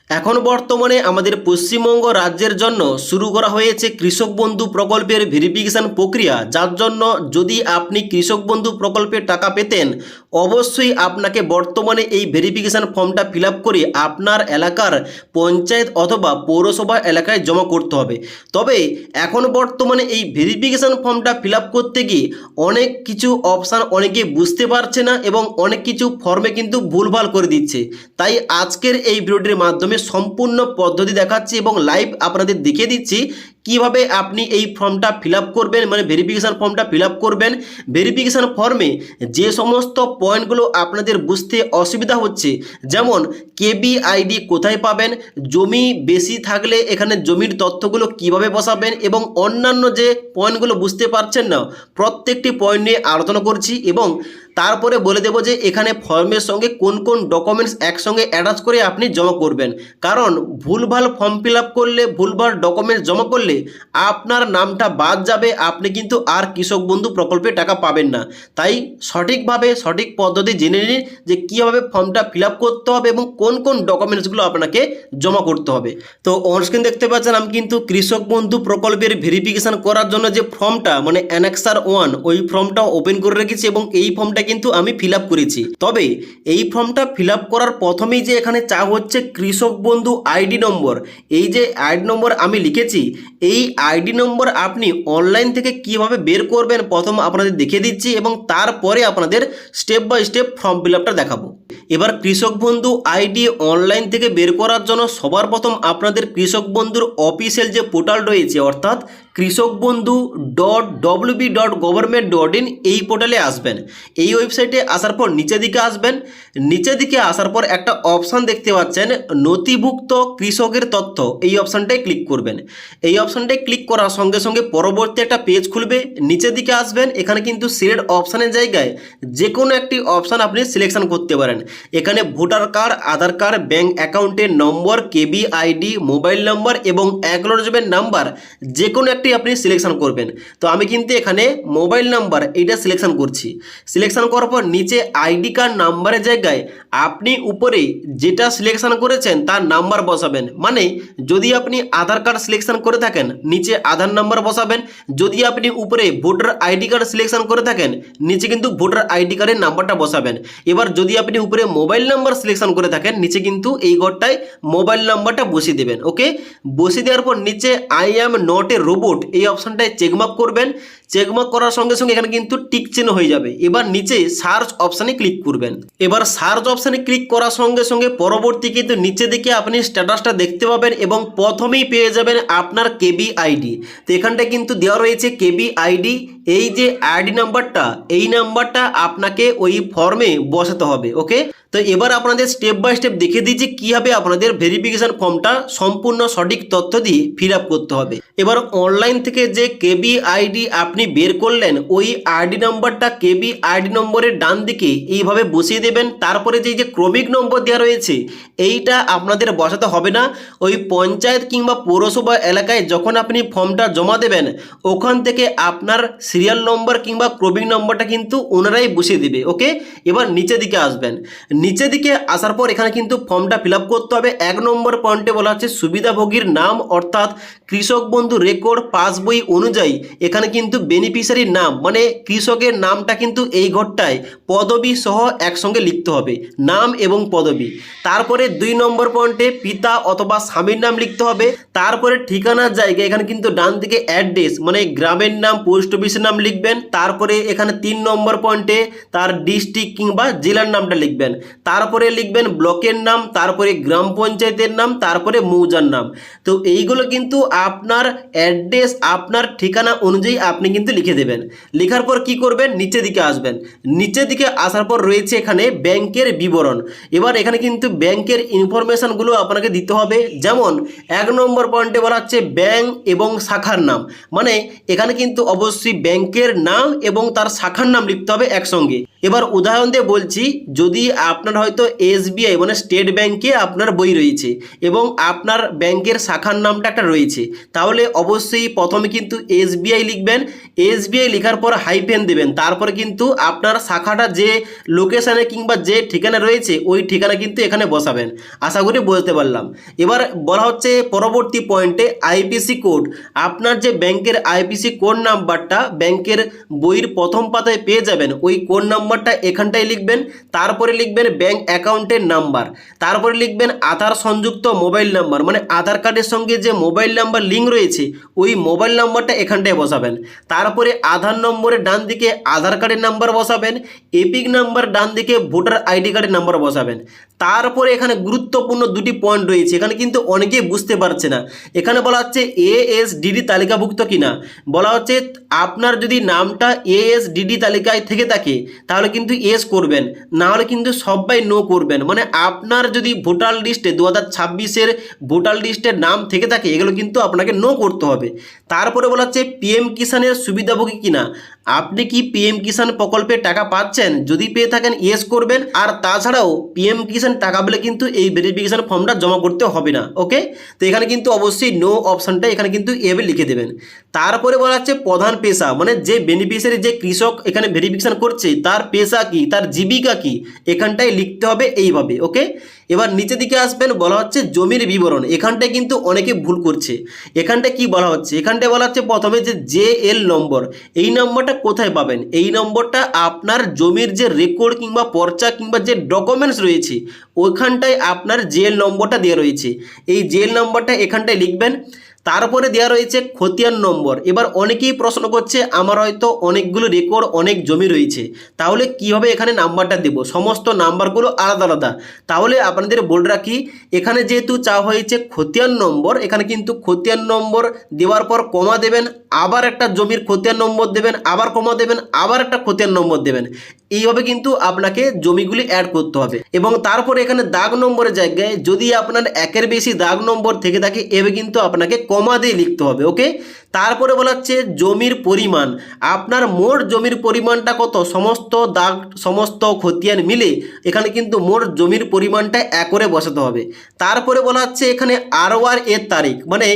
এখন বর্তমানে আমাদের পশ্চিমবঙ্গ রাজ্যের জন্য শুরু করা হয়েছে কৃষক বন্ধু প্রকল্পের ভেরিফিকেশন প্রক্রিয়া, যার জন্য যদি আপনি কৃষক বন্ধু প্রকল্পের টাকা পেতেন অবশ্যই আপনাকে বর্তমানে এই ভেরিফিকেশন ফর্মটা ফিল আপ করে আপনার এলাকার পঞ্চায়েত অথবা পৌরসভা এলাকায় জমা করতে হবে। তবে এখন বর্তমানে এই ভেরিফিকেশন ফর্মটা ফিল আপ করতে গিয়ে অনেক কিছু অপশান অনেকে বুঝতে পারছে না এবং অনেক কিছু ফর্মে কিন্তু ভুলভাল করে দিচ্ছে। তাই আজকের এই ভিডিওটির মাধ্যমে সম্পূর্ণ পদ্ধতি দেখাচ্ছি এবং লাইভ আপনাদের দেখিয়ে দিচ্ছি কিভাবে আপনি এই ফর্মটা ফিল আপ করবেন, মানে ভেরিফিকেশন ফর্মটা ফিল আপ করবেন। ভেরিফিকেশন ফর্মে যে সমস্ত পয়েন্টগুলো আপনাদের বুঝতে অসুবিধা হচ্ছে, যেমন কেবি আইডি কোথায় পাবেন, জমি বেশি থাকলে এখানে জমির তথ্যগুলো কিভাবে বসাবেন এবং অন্যান্য যে পয়েন্টগুলো বুঝতে পারছেন না প্রত্যেকটি পয়েন্ট নিয়ে আলোচনা করছি এবং তারপরে বলে দেব যে এখানে ফর্মের সঙ্গে কোন কোন ডকুমেন্টস একসঙ্গে অ্যাটাচ করে আপনি জমা করবেন। কারণ ভুলভাল ফর্ম ফিল আপ করলে, ভুলভাল ডকুমেন্টস জমা করলে আপনার নামটা বাদ যাবে, আপনি কিন্তু আর কৃষক বন্ধু প্রকল্পে টাকা পাবেন না। তাই সঠিকভাবে সঠিক পদ্ধতি জেনে নিন যে কীভাবে ফর্মটা ফিল আপ করতে হবে এবং কোন কোন ডকুমেন্টসগুলো আপনাকে জমা করতে হবে। তো অনস্ক্রিন দেখতে পাচ্ছেন আমি কিন্তু কৃষক বন্ধু প্রকল্পের ভেরিফিকেশন করার জন্য যে ফর্মটা মানে অ্যানেক্সার 1 ওই ফর্মটা ওপেন করে রেখেছি এবং এই ফর্মটা কিন্তু আমি ফিল আপ করেছি। তবে এই ফর্মটা ফিল আপ করার প্রথমেই যে এখানে চা হচ্ছে কৃষক বন্ধু আইডি নম্বর, এই যে আইডি নম্বর আমি লিখেছি এই আইডি নম্বর আপনি অনলাইন থেকে কিভাবে বের করবেন প্রথম আপনাদের দেখিয়ে দিচ্ছি এবং তারপরে আপনাদের step by step form fill আপটা দেখাবো। এবার কৃষক বন্ধু আইডি অনলাইন থেকে বের করার জন্য সবার প্রথম আপনাদের কৃষক বন্ধুর অফিসিয়াল যে পোর্টাল রয়েছে অর্থাৎ krisokbandhu.wb.government.in এই পোর্টালে আসবেন। এই ওয়েবসাইটে আসার পর নিচের দিকে আসবেন, নিচের দিকে আসার পর একটা অপশান দেখতে পাচ্ছেন নথিভুক্ত কৃষকের তথ্য, এই অপশানটায় ক্লিক করবেন। এই অপশানটায় ক্লিক করার সঙ্গে সঙ্গে পরবর্তী একটা পেজ খুলবে, নিচের দিকে আসবেন, এখানে কিন্তু সিলেক্ট অপশানের জায়গায় যে কোনো একটি অপশান আপনি সিলেকশন করতে পারেন। এখানে ভোটার কার্ড, আধার কার্ড, ব্যাঙ্ক অ্যাকাউন্টের নম্বর, কেবি আইডি, মোবাইল নম্বর এবং অ্যাকনোলেজমেন্ট নাম্বার যে কোনো একটি আপনি সিলেকশন করবেন। তো আমি কিন্তু এখানে মোবাইল নাম্বার এইটা সিলেকশন করছি। সিলেকশন করার পর নিচে আইডি কার্ড নাম্বারের জায়গায় আপনি উপরে যেটা সিলেকশন করেছেন তার নাম্বার বসাবেন। মানে যদি আপনি আধার কার্ড সিলেকশন করে থাকেন নিচে আধার নাম্বার বসাবেন, যদি আপনি উপরে ভোটার আইডি কার্ড সিলেকশন করে থাকেন নিচে কিন্তু ভোটার আইডি কার্ডের নাম্বারটা বসাবেন। এবার যদি আপনি উপরে মোবাইল নাম্বার সিলেকশন করে থাকেন নিচে কিন্তু এই ঘরটায় মোবাইল নাম্বারটা বসিয়ে দেবেন। ওকে, বসিয়ে দেওয়ার পর নিচে I am not a robot এই অপশানটায় চেকমার্ক করবেন। চেকমার্ক করার সঙ্গে সঙ্গে এখানে কিন্তু টিক চিহ্ন হয়ে যাবে। এবার নিচে সার্চ অপশানে ক্লিক করবেন। এবার সার্চ অপশানে ক্লিক করার সঙ্গে সঙ্গে পরবর্তী কিন্তু নিচে দিকে আপনি স্ট্যাটাসটা দেখতে পাবেন এবং প্রথমেই পেয়ে যাবেন আপনার কেবি আইডি। তো এখানটায় কিন্তু দেওয়া রয়েছে কেবি আইডি, এই যে আইডি নাম্বারটা এই নাম্বারটা আপনাকে ওই ফর্মে বসাতে হবে। ওকে, তো এবার আপনাদের স্টেপ বাই স্টেপ দেখিয়ে দিচ্ছি কীভাবে আপনাদের ভেরিফিকেশন ফর্মটা সম্পূর্ণ সঠিক তথ্য দিয়ে ফিল আপ করতে হবে। এবার অনলাইন থেকে যে কেবি আইডি আপনি বের করলেন ওই আইডি নাম্বারটা কেবি আইডি নম্বরের ডান দিকে এইভাবে বসিয়ে দেবেন। তারপরে যে ক্রমিক নম্বর দেওয়া রয়েছে এইটা আপনাদের বসাতে হবে না। ওই পঞ্চায়েত কিংবা পৌরসভা এলাকায় যখন আপনি ফর্মটা জমা দেবেন ওখান থেকে আপনার সিরিয়াল নম্বর কিংবা ক্রমিক নম্বরটা কিন্তু ওনারাই বসিয়ে দেবে। ওকে, এবার নিচের দিকে আসবেন। নিচের দিকে আসার পর এখানে কিন্তু ফর্মটা ফিল আপ করতে হবে। 1 নম্বর পয়েন্টে বলা হচ্ছে সুবিধাভোগীর নাম অর্থাৎ কৃষক বন্ধু রেকর্ড পাসবই অনুযায়ী এখানে কিন্তু বেনিফিশিয়ারির নাম মানে কৃষকের নামটা কিন্তু এই ঘরটায় পদবি সহ একসঙ্গে লিখতে হবে, নাম এবং পদবি। তারপরে 2 নম্বর পয়েন্টে পিতা অথবা স্বামীর নাম লিখতে হবে। তারপরে ঠিকানার জায়গায় এখানে কিন্তু ডান দিকে অ্যাড্রেস মানে গ্রামের নাম, পোস্ট অফিসের নাম লিখবেন। তারপরে এখানে 3 নম্বর পয়েন্টে তার ডিস্ট্রিক্ট কিংবা জেলার নামটা লিখবেন। তারপরে লিখবেন ব্লকের নাম, তারপরে গ্রাম পঞ্চায়েতের নাম, তারপরে মৌজার নাম। তো এইগুলো কিন্তু আপনার অ্যাড্রেস আপনার ঠিকানা অনুযায়ী আপনি কিন্তু লিখে দেবেন। লেখার পর কি করবেন, নিচের দিকে আসবেন। নিচের দিকে আসার পর রয়েছে এখানে ব্যাংকের বিবরণ। এবার এখানে কিন্তু ব্যাংকের ইনফরমেশনগুলো আপনাকে দিতে হবে। যেমন 1 নম্বর পয়েন্টে বলা হচ্ছে ব্যাংক এবং শাখার নাম, মানে এখানে কিন্তু অবশ্যই ব্যাংকের নাম এবং তার শাখার নাম লিখতে হবে একসঙ্গে। এবার উদাহরণ দিয়ে বলছি, যদি আপনার হয়তো এসবিআই মানে স্টেট ব্যাংকে আপনার বই রয়েছে এবং আপনার ব্যাংকের শাখার নামটা একটা রয়েছে, তাহলে অবশ্যই প্রথমে কিন্তু এসবিআই লিখবেন। এসবিআই লেখার পর হাইফেন দেবেন, তারপরে কিন্তু আপনার শাখাটা যে লোকেশানে কিংবা যে ঠিকানা রয়েছে ওই ঠিকানা কিন্তু এখানে বসাবেন। আশা করি বুঝতে পারলাম। এবার বলা হচ্ছে পরবর্তী পয়েন্টে আইপিসি কোড। আপনার যে ব্যাংকের আইপিসি কোড নাম্বারটা ব্যাংকের বইয়ের প্রথম পাতায় পেয়ে যাবেন, ওই কোড নাম্বারটা এখানটায় লিখবেন। তারপরে লিখবেন ব্যাংক অ্যাকাউন্টের নাম্বার, তারপরে লিখবেন আধার সংযুক্ত মোবাইল নাম্বার, মানে আধার কার্ডের সঙ্গে যে মোবাইল নাম্বার লিঙ্ক রয়েছে ওই মোবাইল নাম্বারটা এখানটায় বসাবেন। তারপরে আধার নম্বরের ডান দিকে আধার কার্ডের নাম্বার বসাবেন, এপিক নাম্বার ডান দিকে ভোটার আইডি কার্ডের নাম্বার বসাবেন। তারপরে এখানে গুরুত্বপূর্ণ দুটি পয়েন্ট রয়েছে, এখানে কিন্তু অনেকেই বুঝতে পারছে না। এখানে বলা হচ্ছে এএসডিডি তালিকাভুক্ত কিনা। বলা হচ্ছে আপনার যদি নামটা এএসডিডি তালিকায় থেকে থাকে তাহলে কিন্তু এস করবেন, না হলে কিন্তু সবাই নো করবেন। মানে আপনার যদি ভোটার লিস্টে 2026-এর ভোটার লিস্টের নাম থেকে থাকে এগুলো কিন্তু আপনাকে নো করতে হবে। তারপরে বলা হচ্ছে পিএম কিষানের সুবিধাভোগী কিনা। আপনি কি পিএম কিষাণ প্রকল্পে টাকা পাচ্ছেন? যদি পেয়ে থাকেন ইয়েস করবেন। আর তাছাড়াও পিএম কিষাণ টাকা পেলে কিন্তু এই ভেরিফিকেশন ফর্মটা জমা করতে হবে না। ওকে, তো এখানে কিন্তু অবশ্যই নো অপশানটা এখানে কিন্তু এভাবে লিখে দেবেন। তারপরে বলা হচ্ছে প্রধান পেশা, মানে যে বেনিফিশিয়ারি যে কৃষক এখানে ভেরিফিকেশন করছে তার পেশা কি, তার জীবিকা কি, এখানটায় লিখতে হবে এইভাবে। ওকে, এবার নিচের দিকে আসবেন, বলা হচ্ছে জমির বিবরণ। এখানটায় কিন্তু অনেকে ভুল করছে। এখানটায় কি বলা হচ্ছে, এখানটায় বলা হচ্ছে প্রথমে যে জেএল নম্বর, এই নম্বরটা কোথায় পাবেন? এই নম্বরটা আপনার জমির যে রেকর্ড কিংবা পর্চা কিংবা যে ডকুমেন্টস রয়েছে ওইখানটায় আপনার জেএল নম্বরটা দেওয়া রয়েছে। এই জেএল নম্বরটা এখানটায় লিখবেন। তারপরে দেওয়া রয়েছে খতিয়ান নম্বর। এবার অনেকেই প্রশ্ন করছে আমার হয়তো অনেকগুলো রেকর্ড অনেক জমি রয়েছে, তাহলে কিভাবে এখানে নাম্বারটা দেব? সমস্ত নাম্বারগুলো আলাদা আলাদা। তাহলে আপনাদের বলে রাখি, এখানে যেহেতু চাওয়া হয়েছে খতিয়ান নম্বর, এখানে কিন্তু খতিয়ান নম্বর দেওয়ার পর কমা দেবেন, আবার একটা জমির খতিয়ান নম্বর দেবেন, আবার কমা দেবেন, আবার একটা খতিয়ান নম্বর দেবেন। এইভাবে কিন্তু আপনাকে জমিগুলি অ্যাড করতে হবে। এবং তারপরে এখানে দাগ নম্বরের জায়গায় যদি আপনার একের বেশি দাগ নম্বর থেকে থাকে এভাবে কিন্তু আপনাকে কমা দিয়ে লিখতে হবে। ওকে, তারপরে বলা হচ্ছে জমির পরিমাণ। আপনার মোট জমির পরিমাণটা কত, সমস্ত দাগ সমস্ত খতিয়ান মিলে এখানে কিন্তু মোট জমির পরিমাণটা একরে বসাতে হবে। তারপরে বলা হচ্ছে এখানে আরওআর এর তারিখ, মানে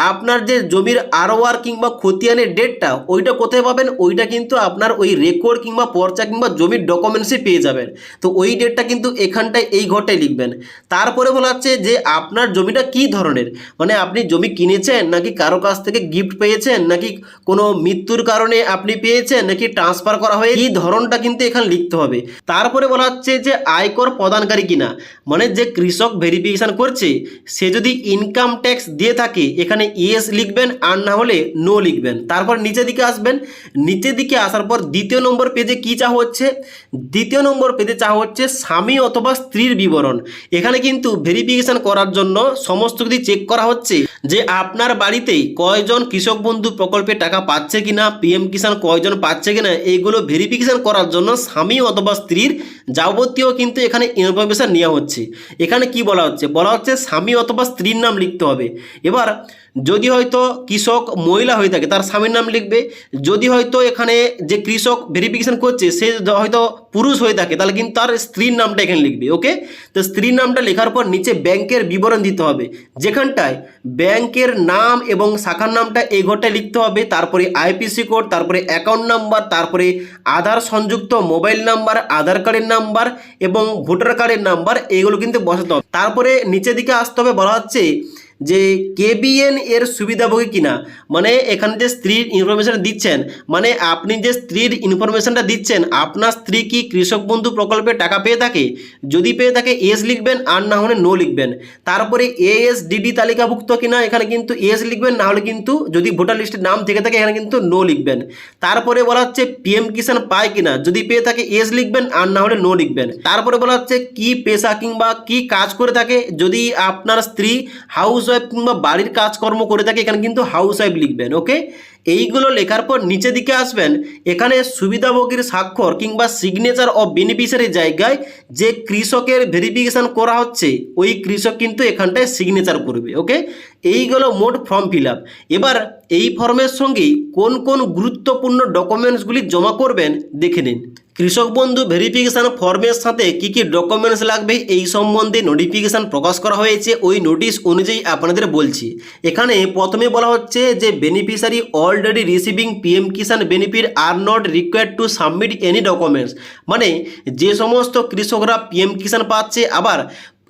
আপনার যে জমির আরওআর কিংবা খতিয়ানের ডেটটা ওইটা কোথায় পাবেন? ওইটা কিন্তু আপনার ওই রেকর্ড কিংবা পর্চা কিংবা জমির ডকুমেন্টসে পেয়ে যাবেন। তো ওই ডেটটা কিন্তু এখানটায় এই ঘরটায় লিখবেন। তারপরে বলা হচ্ছে যে আপনার জমিটা কি ধরনের, মানে আপনি জমি কিনেছেন নাকি কারো কাছ থেকে গিফট পেয়েছেন, নাকি কোনো মৃত্যুর কারণে আপনি পেয়েছেন, নাকি ট্রান্সফার করা হয়ে, এই ধরনটা কিন্তু এখানে লিখতে হবে। তারপরে বলা হচ্ছে যে আয়কর প্রদানকারী কিনা, মানে যে কৃষক ভেরিফিকেশন করছে সে যদি ইনকাম ট্যাক্স দিয়ে থাকে এখানে ইয়েস লিখবেন, আর না হলে নো লিখবেন। তারপর নিচের দিকে আসবেন। নিচের দিকে আসার পর দ্বিতীয় নম্বর পেজে কি চাওয়া হচ্ছে? দ্বিতীয় নম্বর পেজে চাওয়া হচ্ছে স্বামী অথবা স্ত্রীর বিবরণ। এখানে কিন্তু ভেরিফিকেশন করার জন্য সমস্ত কিছু চেক করা হচ্ছে যে আপনার বাড়িতেই কয়জন কৃষক বন্ধু প্রকল্পে টাকা পাচ্ছে কিনা, পিএম কিষাণ কয়জন পাচ্ছে কিনা, এইগুলো ভেরিফিকেশন করার জন্য স্বামী অথবা স্ত্রীর যাবতীয় কিন্তু এখানে ইনফরমেশন নেওয়া হচ্ছে। এখানে কি বলা হচ্ছে? বলা হচ্ছে স্বামী অথবা স্ত্রীর নাম লিখতে হবে। এবার যদি হয়তো কৃষক মহিলা হয়ে থাকে তার স্বামীর নাম লিখবে, যদি হয়তো এখানে যে কৃষক ভেরিফিকেশন করছে সে হয়তো পুরুষ হয়ে থাকে তাহলে কিন্তু তার স্ত্রীর নামটা এখানে লিখবে। ওকে, তো স্ত্রীর নামটা লেখার পর নিচে ব্যাংকের বিবরণ দিতে হবে, যেখানটায় ব্যাংকের নাম এবং শাখার নামটা এই ঘরটায় লিখতে হবে। তারপরে আইপিসি কোড, তারপরে অ্যাকাউন্ট নাম্বার, তারপরে আধার সংযুক্ত মোবাইল নাম্বার, আধার কার্ডের নাম্বার এবং ভোটার কার্ডের নাম্বার, এইগুলো কিন্তু বসাতে হবে। তারপরে নিচের দিকে আসতে হবে, বলা হচ্ছে যে কেবিএন এর সুবিধাভোগী কিনা, মানে এখানে যে স্ত্রীর ইনফরমেশন দিচ্ছেন, মানে আপনি যে স্ত্রীর ইনফরমেশনটা দিচ্ছেন আপনার স্ত্রী কি কৃষক বন্ধু প্রকল্পে টাকা পেয়ে থাকে? যদি পেয়ে থাকে এস লিখবেন, আর না হলে নো লিখবেন। তারপরে এএসডিডি তালিকাভুক্ত কিনা, এখানে কিন্তু এস লিখবেন, না হলে কিন্তু যদি ভোটার লিস্টের নাম থেকে থাকে এখানে কিন্তু নো লিখবেন। তারপরে বলা হচ্ছে পিএম কিষাণ পায় কিনা, যদি পেয়ে থাকে এস লিখবেন, আর না হলে নো লিখবেন। তারপরে বলা হচ্ছে কি পেশা কিংবা কি কাজ করে থাকে, যদি আপনার স্ত্রী হাউস ওয়াইফ কিংবা বাড়ির কাজকর্ম করে থাকে এখানে কিন্তু হাউস ওয়াইফ লিখবেন। ওকে, এইগুলো লেখার পর নিচের দিকে আসবেন। এখানে সুবিধাভোগীর স্বাক্ষর কিংবা সিগনেচার অফ বেনিফিশিয়ারি জায়গায় যে কৃষকের ভেরিফিকেশন করা হচ্ছে ওই কৃষক কিন্তু এখানটায় সিগনেচার করবে। ওকে, এইগুলো মোট ফর্ম ফিল আপ। এবার এই ফর্মের সঙ্গে কোন কোন গুরুত্বপূর্ণ ডকুমেন্টসগুলি জমা করবেন দেখে নিন। কৃষক বন্ধু ভেরিফিকেশান ফর্মের সাথে কি কি ডকুমেন্টস লাগবে এই সম্বন্ধে নোটিফিকেশান প্রকাশ করা হয়েছে, ওই নোটিশ অনুযায়ী আপনাদের বলছি। এখানে প্রথমে বলা হচ্ছে যে beneficiary already receiving PM Kisan benefit are not required to submit any documents, মানে যে সমস্ত কৃষকরা পিএম কিষাণ পাচ্ছে আবার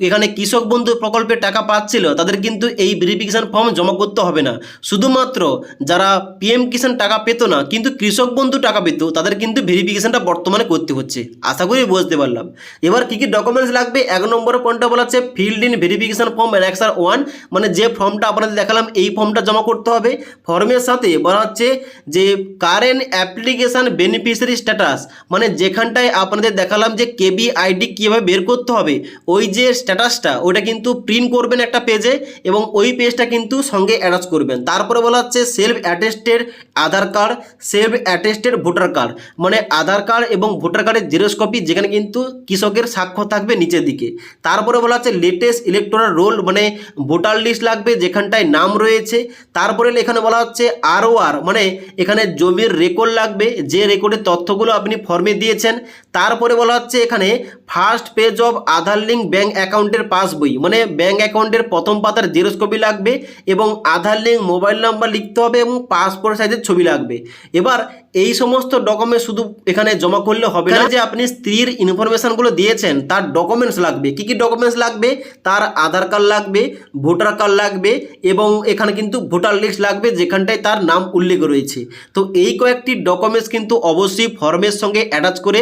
এখানে কৃষক বন্ধু প্রকল্পের টাকা পাচ্ছিল তাদের কিন্তু এই ভেরিফিকেশান ফর্ম জমা করতে হবে না। শুধুমাত্র যারা পিএম কিষাণ টাকা পেত না কিন্তু কৃষক বন্ধু টাকা পেত তাদের কিন্তু ভেরিফিকেশানটা বর্তমানে করতে হচ্ছে। আশা করি বুঝতে পারলাম। এবার কী কী ডকুমেন্টস লাগবে, 1 নম্বরে পয়েন্টটা বলা হচ্ছে field in verification form annexure 1, মানে যে ফর্মটা আপনাদের দেখালাম এই ফর্মটা জমা করতে হবে। ফর্মের সাথে বলা হচ্ছে যে কারেন্ট অ্যাপ্লিকেশান বেনিফিশিয়ারি স্ট্যাটাস, মানে যেখানটায় আপনাদের দেখালাম যে কেবি আইডি কীভাবে বের করতে হবে, ওই যে স্ট্যাটাসটা ওটা কিন্তু প্রিন্ট করবেন একটা পেজে এবং ওই পেজটা কিন্তু সঙ্গে অ্যাটাচ করবেন। তারপরে বলা হচ্ছে self attested Aadhaar card, self attested voter card, মানে আধার কার্ড এবং ভোটার কার্ডের জেরক্স কপি যেখানে কিন্তু কৃষকের স্বাক্ষর থাকবে নিচের দিকে। তারপরে বলা হচ্ছে লেটেস্ট ইলেকটোরাল রোল, মানে ভোটার লিস্ট লাগবে যেখানটায় নাম রয়েছে। তারপরে এখানে বলা হচ্ছে আরওআর, মানে এখানে জমির রেকর্ড লাগবে, যে রেকর্ডের তথ্যগুলো আপনি ফর্মে দিয়েছেন। তারপরে বলা হচ্ছে এখানে first page of Aadhaar link bank অ্যাকাউন্টের পাসবই, মানে ব্যাঙ্ক অ্যাকাউন্টের প্রথম পাতার জেরক্স কপি লাগবে এবং আধার লিঙ্ক মোবাইল নাম্বার লিখতে হবে এবং পাসপোর্ট সাইজের ছবি লাগবে। এবার এই সমস্ত ডকুমেন্ট শুধু এখানে জমা করলে হবে না, যে আপনি স্ত্রীর ইনফরমেশনগুলো দিয়েছেন তার ডকুমেন্টস লাগবে। কী কী ডকুমেন্টস লাগবে, তার আধার কার্ড লাগবে, ভোটার কার্ড লাগবে এবং এখানে কিন্তু ভোটার লিস্ট লাগবে যেখানটায় তার নাম উল্লেখ রয়েছে। তো এই কয়েকটি ডকুমেন্টস কিন্তু অবশ্যই ফর্মের সঙ্গে অ্যাটাচ করে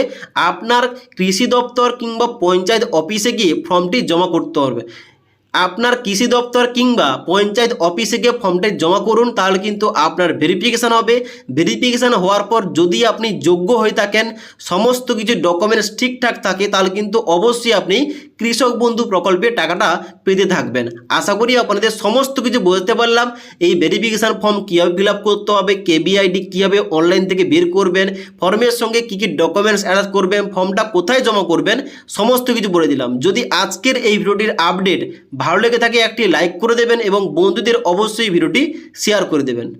আপনার কৃষি দপ্তর কিংবা পঞ্চায়েত অফিসে গিয়ে ফর্মটি জমা করতে হবে। আপনার কৃষি দপ্তর কিংবা পঞ্চায়েত অফিসে গিয়ে ফর্মটা জমা করুন, তাহলে কিন্তু আপনার ভেরিফিকেশান হবে। ভেরিফিকেশান হওয়ার পর যদি আপনি যোগ্য হয়ে থাকেন, সমস্ত কিছু ডকুমেন্টস ঠিকঠাক থাকে, তাহলে কিন্তু অবশ্যই আপনি কৃষক বন্ধু প্রকল্পের টাকাটা পেতে থাকবেন। আশা করি আপনাদের সমস্ত কিছু বুঝতে পারলাম। এই ভেরিফিকেশান ফর্ম কীভাবে ফিল আপ করতে হবে, কেবিআইডি কীভাবে অনলাইন থেকে বের করবেন, ফর্মের সঙ্গে কী কী ডকুমেন্টস অ্যাড করবেন, ফর্মটা কোথায় জমা করবেন, সমস্ত কিছু বলে দিলাম। যদি আজকের এই ভিডিওটির আপডেট ভালো লেগে থাকে একটি লাইক করে দেবেন এবং বন্ধুদের অবশ্যই ভিডিওটি শেয়ার করে দেবেন।